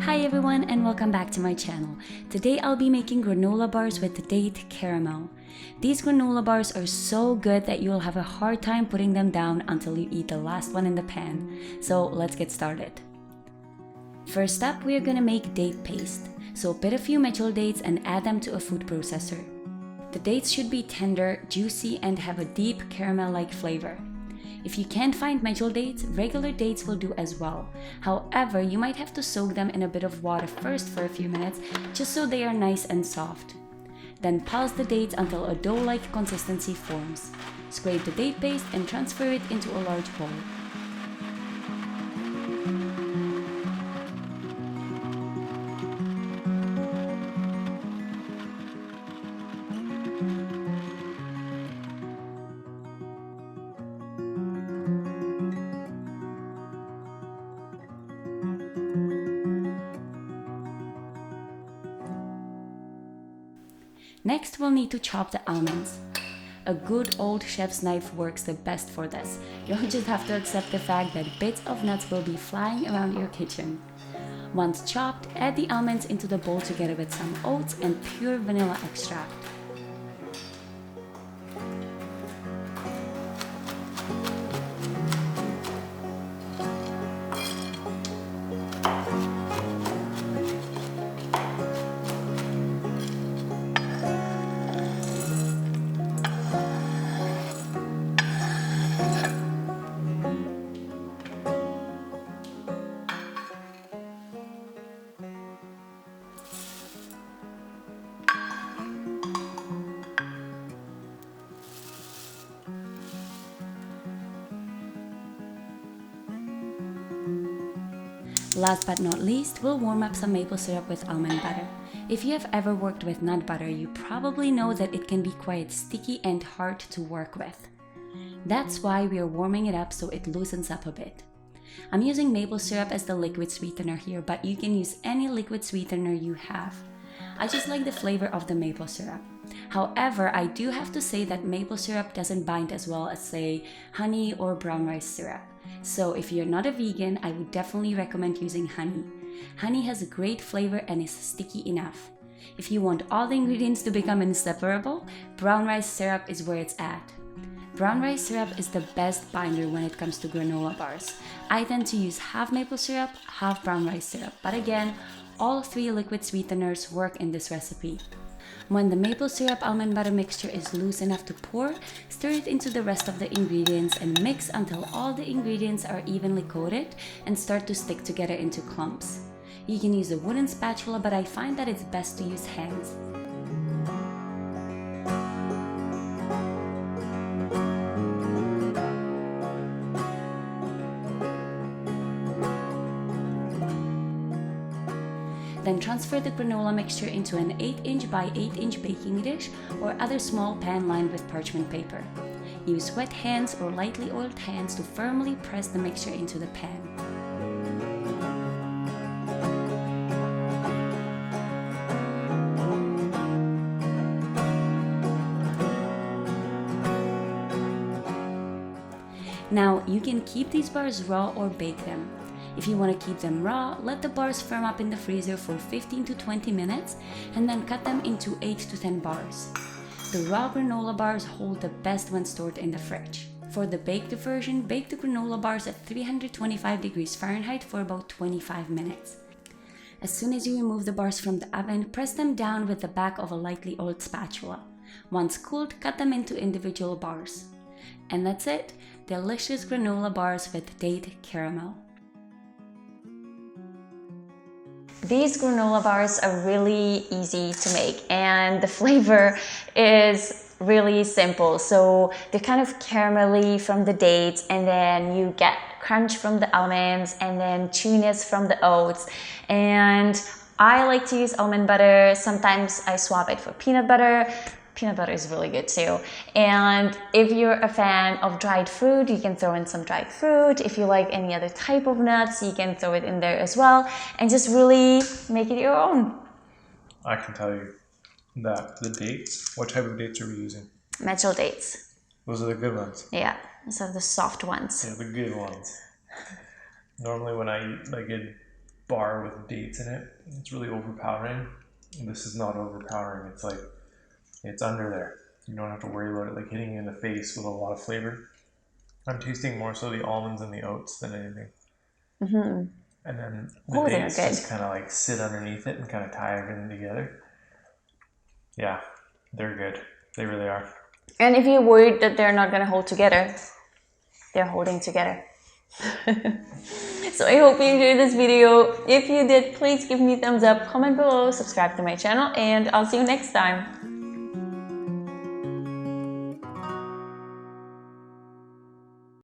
Hi everyone and welcome back to my channel. Today I'll be making granola bars with date caramel. These granola bars are so good that you'll have a hard time putting them down until you eat the last one in the pan. So let's get started. First up, we are gonna make date paste. So pit a few mature dates and add them to a food processor. The dates should be tender, juicy, and have a deep caramel-like flavor. If you can't find mature dates, regular dates will do as well. However, you might have to soak them in a bit of water first for a few minutes, just so they are nice and soft. Then pulse the dates until a dough-like consistency forms. Scrape the date paste and transfer it into a large bowl. Next, we'll need to chop the almonds. A good old chef's knife works the best for this. You'll just have to accept the fact that bits of nuts will be flying around your kitchen. Once chopped, add the almonds into the bowl together with some oats and pure vanilla extract. Last but not least, we'll warm up some maple syrup with almond butter. If you have ever worked with nut butter, you probably know that it can be quite sticky and hard to work with. That's why we are warming it up so it loosens up a bit. I'm using maple syrup as the liquid sweetener here, but you can use any liquid sweetener you have. I just like the flavor of the maple syrup. However, I do have to say that maple syrup doesn't bind as well as, say, honey or brown rice syrup. So if you're not a vegan, I would definitely recommend using honey. Honey has a great flavor and is sticky enough. If you want all the ingredients to become inseparable, brown rice syrup is where it's at. Brown rice syrup is the best binder when it comes to granola bars. I tend to use half maple syrup, half brown rice syrup, but again, all three liquid sweeteners work in this recipe. When the maple syrup almond butter mixture is loose enough to pour, stir it into the rest of the ingredients and mix until all the ingredients are evenly coated and start to stick together into clumps. You can use a wooden spatula, but I find that it's best to use hands. Then transfer the granola mixture into an 8-inch by 8-inch baking dish or other small pan lined with parchment paper. Use wet hands or lightly oiled hands to firmly press the mixture into the pan. Now, you can keep these bars raw or bake them. If you want to keep them raw, let the bars firm up in the freezer for 15 to 20 minutes and then cut them into 8 to 10 bars. The raw granola bars hold the best when stored in the fridge. For the baked version, bake the granola bars at 325 degrees Fahrenheit for about 25 minutes. As soon as you remove the bars from the oven, press them down with the back of a lightly oiled spatula. Once cooled, cut them into individual bars. And that's it, delicious granola bars with date caramel. These granola bars are really easy to make and the flavor is really simple. So they're kind of caramelly from the dates and then you get crunch from the almonds and then chewiness from the oats. And I like to use almond butter. Sometimes I swap it for peanut butter. Peanut butter is really good too. And if you're a fan of dried fruit, you can throw in some dried fruit. If you like any other type of nuts, you can throw it in there as well and just really make it your own. I can tell you that the dates, what type of dates are we using? Mature dates. Those are the good ones. Yeah, so the soft ones. Yeah, the good ones. Normally when I eat like a bar with dates in it. It's really overpowering. This is not overpowering. It's like, it's under there. You don't have to worry about it like hitting you in the face with a lot of flavor. I'm tasting more so the almonds and the oats than anything. And then the dates just kind of like sit underneath it and kind of tie everything together. Yeah, they're good. They really are. And if you're worried that they're not going to hold together, they're holding together. So I hope you enjoyed this video. If you did, please give me a thumbs up, comment below, subscribe to my channel, and I'll see you next time.